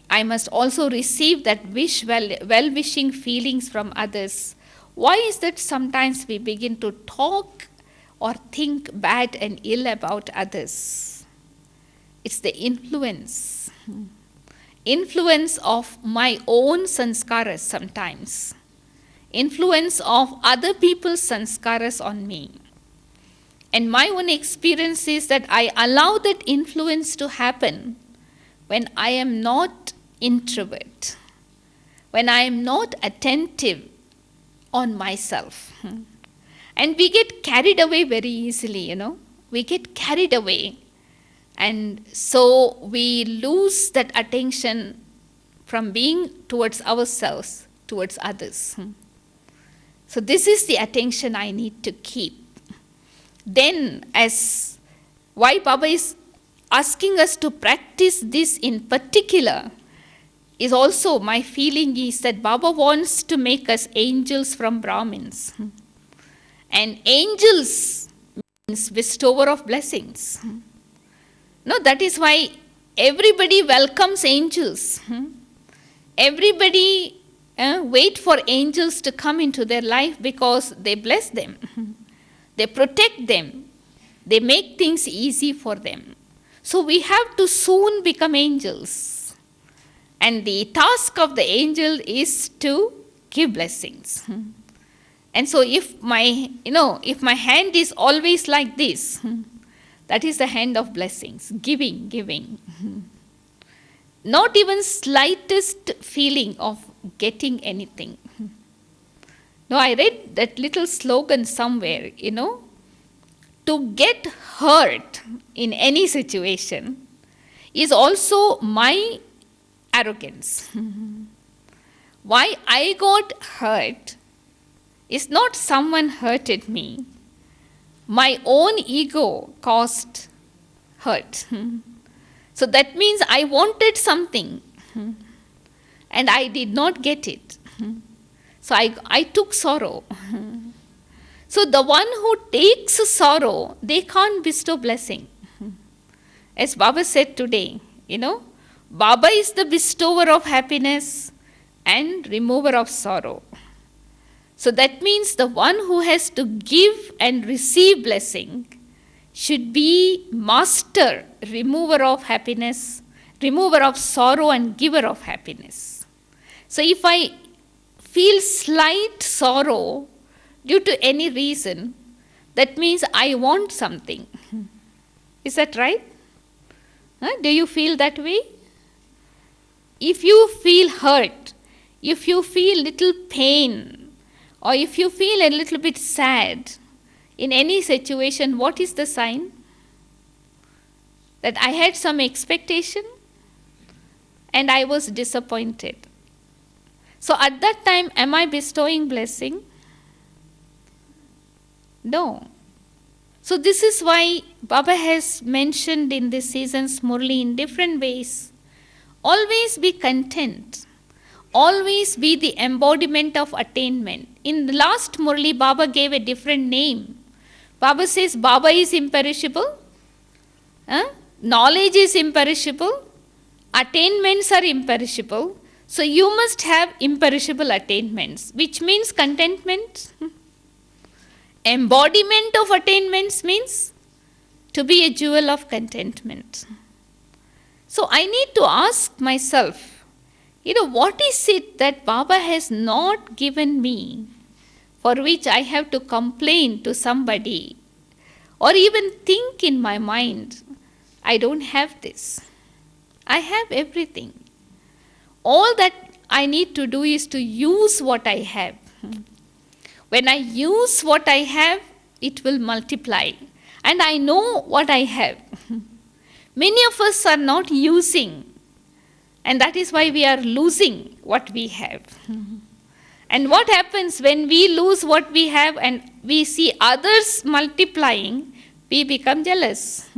Speaker 1: I must also receive that well-wishing feelings from others. Why is that sometimes we begin to talk or think bad and ill about others? It's the influence of my own sanskaras sometimes, influence of other people's sanskaras on me. And my own experience is that I allow that influence to happen when I am not introvert, when I am not attentive on myself. And we get carried away very easily, We get carried away. And so we lose that attention from being towards ourselves, towards others. So this is the attention I need to keep. Then why Baba is asking us to practice this in particular is also, my feeling is that Baba wants to make us angels from Brahmins. And angels means bestower of blessings. No, that is why everybody welcomes angels. Everybody wait for angels to come into their life because they bless them. They protect them. They make things easy for them. So we have to soon become angels. And the task of the angel is to give blessings. And so if my hand is always like this, that is the hand of blessings, giving. Not even slightest feeling of getting anything. No, I read that little slogan somewhere, to get hurt in any situation is also my arrogance. Why I got hurt is not someone hurted me. My own ego caused hurt. So that means I wanted something and I did not get it. So I took sorrow. So the one who takes sorrow, they can't bestow blessing. As Baba said today, Baba is the bestower of happiness and remover of sorrow. So that means the one who has to give and receive blessing should be master, remover of happiness, remover of sorrow and giver of happiness. So if I feel slight sorrow due to any reason, that means I want something. Is that right? Do you feel that way? If you feel hurt, if you feel little pain, or if you feel a little bit sad in any situation, what is the sign? That I had some expectation and I was disappointed. So at that time, am I bestowing blessing? No. So this is why Baba has mentioned in this season's Murli in different ways. Always be content. Always be the embodiment of attainment. In the last Murli, Baba gave a different name. Baba says Baba is imperishable. Knowledge is imperishable. Attainments are imperishable. So you must have imperishable attainments, which means contentment. Embodiment of attainments means to be a jewel of contentment. So I need to ask myself, what is it that Baba has not given me for which I have to complain to somebody or even think in my mind, I don't have this. I have everything. All that I need to do is to use what I have. When I use what I have, it will multiply. And I know what I have. Many of us are not using. And that is why we are losing what we have. And what happens when we lose what we have and we see others multiplying, we become jealous.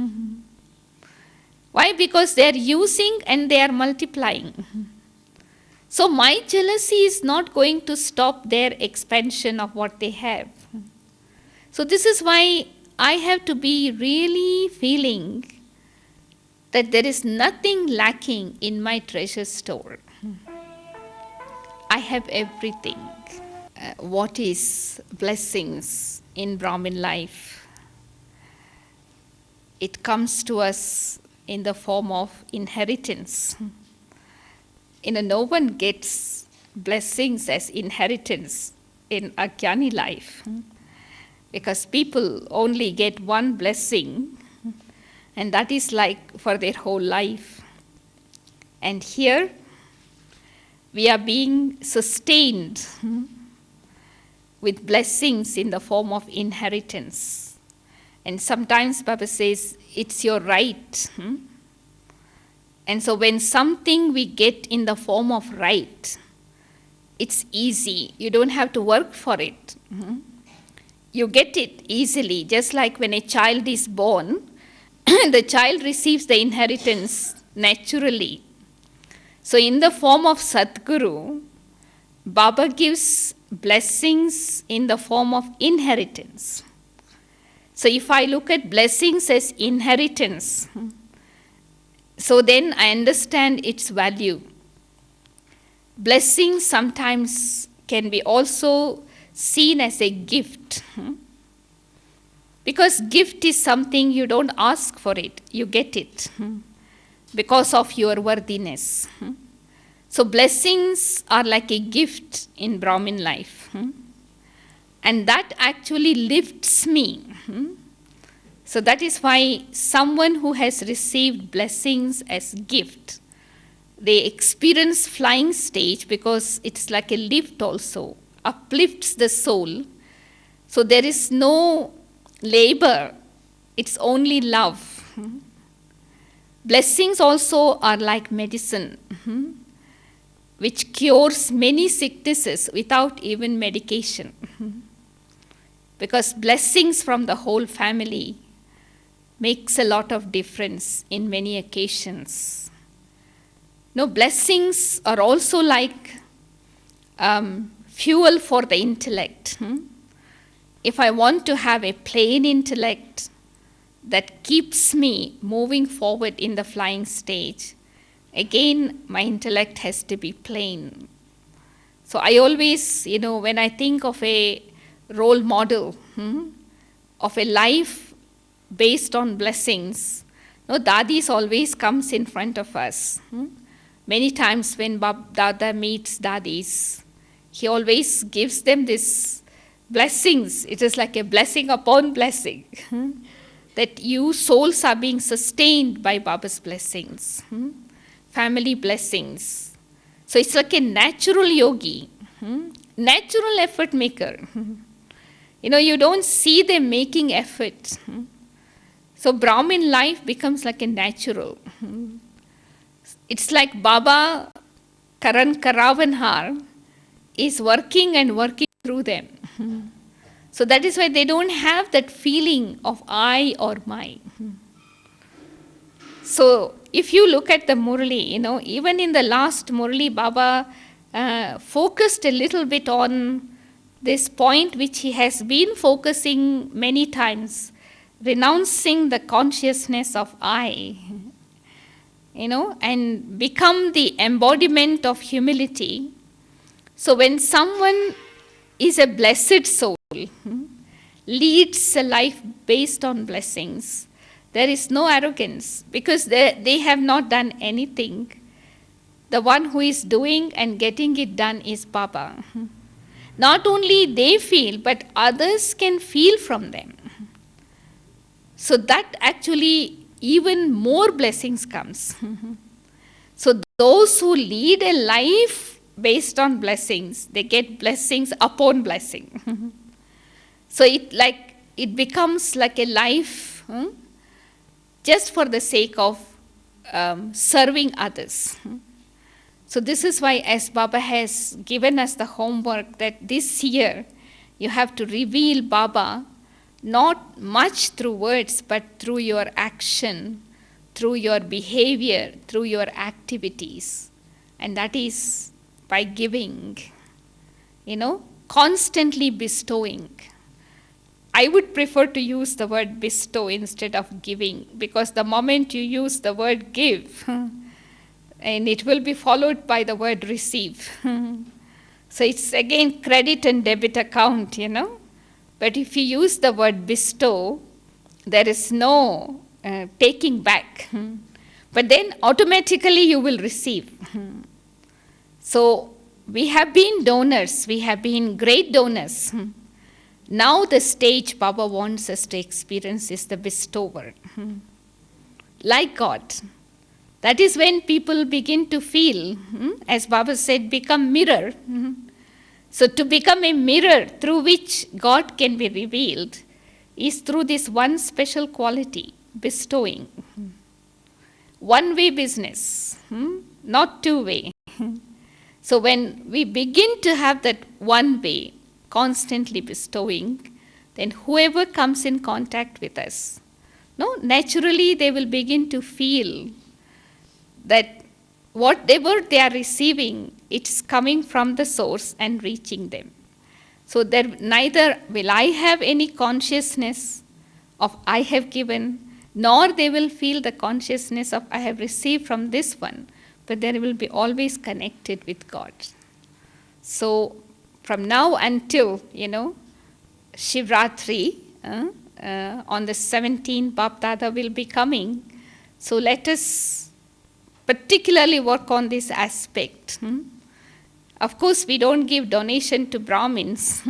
Speaker 1: Why? Because they are using and they are multiplying. So my jealousy is not going to stop their expansion of what they have. So this is why I have to be really feeling that there is nothing lacking in my treasure store. I have everything. What is blessings in Brahmin life? It comes to us in the form of inheritance. No one gets blessings as inheritance in a Jnani life, because people only get one blessing, and that is like for their whole life. And here we are being sustained with blessings in the form of inheritance. And sometimes Baba says, it's your right. And so when something we get in the form of right, it's easy. You don't have to work for it. You get it easily, just like when a child is born, the child receives the inheritance naturally. So in the form of Sadguru, Baba gives blessings in the form of inheritance. So if I look at blessings as inheritance, so then I understand its value. Blessings sometimes can be also seen as a gift. Because gift is something you don't ask for it, you get it because of your worthiness. So blessings are like a gift in Brahmin life. And that actually lifts me. So that is why someone who has received blessings as gift, they experience flying stage because it's like a lift also, uplifts the soul. So there is no labor, it's only love. Blessings also are like medicine, which cures many sicknesses without even medication. Because blessings from the whole family makes a lot of difference in many occasions. No, blessings are also like fuel for the intellect. If I want to have a plain intellect that keeps me moving forward in the flying stage, again, my intellect has to be plain. So I always, when I think of a role model of a life based on blessings, Dadis always comes in front of us. Many times when Dada meets Dadis, he always gives them this blessings. It is like a blessing upon blessing. That you souls are being sustained by Baba's blessings. Family blessings. So it's like a natural yogi. Natural effort maker. You don't see them making effort. So Brahmin life becomes like a natural. It's like Baba Karan Karavanhar is working and working through them. So that is why they don't have that feeling of I or my. So if you look at the Murli, even in the last Murli, Baba focused a little bit on this point which he has been focusing many times, renouncing the consciousness of I, and become the embodiment of humility. So when someone is a blessed soul, leads a life based on blessings, there is no arrogance because they have not done anything. The one who is doing and getting it done is Baba. Not only they feel, but others can feel from them. So that actually even more blessings comes. So those who lead a life based on blessings, they get blessings upon blessing. So it becomes like a life just for the sake of serving others. So this is why, as Baba has given us the homework, that this year you have to reveal Baba not much through words, but through your action, through your behavior, through your activities. And that is by giving, constantly bestowing. I would prefer to use the word bestow instead of giving, because the moment you use the word give, and it will be followed by the word receive. So it's again credit and debit account, But if you use the word bestow, there is no taking back. But then automatically you will receive. So we have been donors, we have been great donors. Now the stage Baba wants us to experience is the bestower. Like God. That is when people begin to feel, as Baba said, become mirror. So to become a mirror through which God can be revealed is through this one special quality, bestowing. One-way business, not two-way. So when we begin to have that one way, constantly bestowing, then whoever comes in contact with us, naturally they will begin to feel that whatever they are receiving, it's coming from the source and reaching them. So there neither will I have any consciousness of I have given, nor they will feel the consciousness of I have received from this one, but they will be always connected with God. So from now until, Shivratri, on the 17th, Bap Dada will be coming. So let us particularly work on this aspect. Of course, we don't give donation to Brahmins.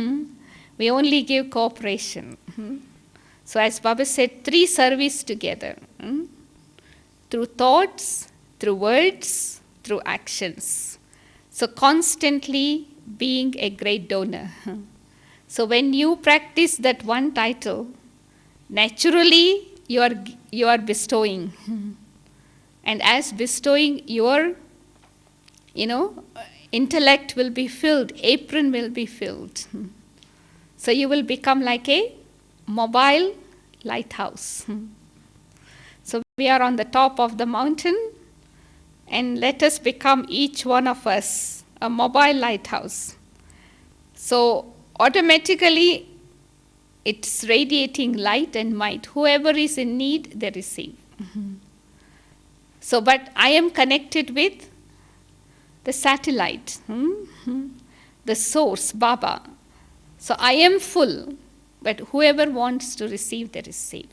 Speaker 1: We only give cooperation. So as Baba said, 3 service together. Through thoughts, through words, through actions. So constantly being a great donor. So when you practice that one title, naturally you are bestowing. And as bestowing, your intellect will be filled, apron will be filled. So you will become like a mobile lighthouse. So we are on the top of the mountain, and let us become, each one of us, a mobile lighthouse. So automatically it's radiating light and might. Whoever is in need, they receive. So, but I am connected with the satellite, the source, Baba. So I am full, but whoever wants to receive, they receive.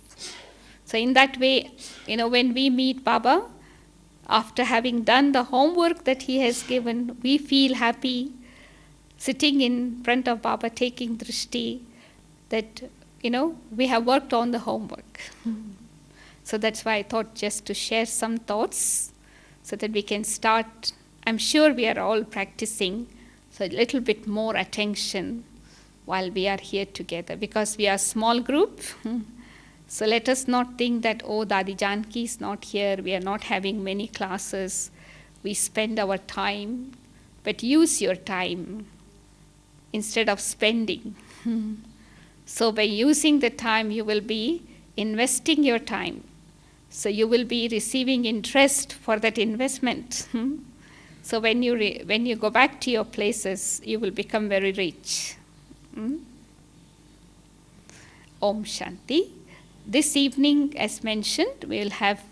Speaker 1: So in that way, when we meet Baba, after having done the homework that he has given, we feel happy sitting in front of Baba, taking drishti, that, we have worked on the homework. So that's why I thought just to share some thoughts so that we can start. I'm sure we are all practicing, so a little bit more attention while we are here together, because we are a small group. So let us not think that, oh, Dadi Janki is not here, we are not having many classes, we spend our time, but use your time instead of spending. So by using the time, you will be investing your time. So you will be receiving interest for that investment. So when you go back to your places, you will become very rich. Om Shanti. This evening, as mentioned, we will have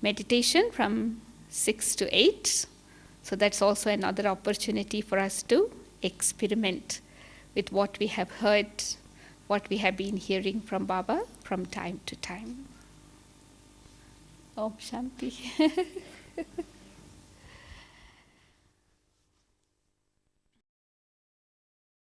Speaker 1: meditation from 6 to 8. So that's also another opportunity for us to experiment with what we have heard, what we have been hearing from Baba from time to time. Om Shanti.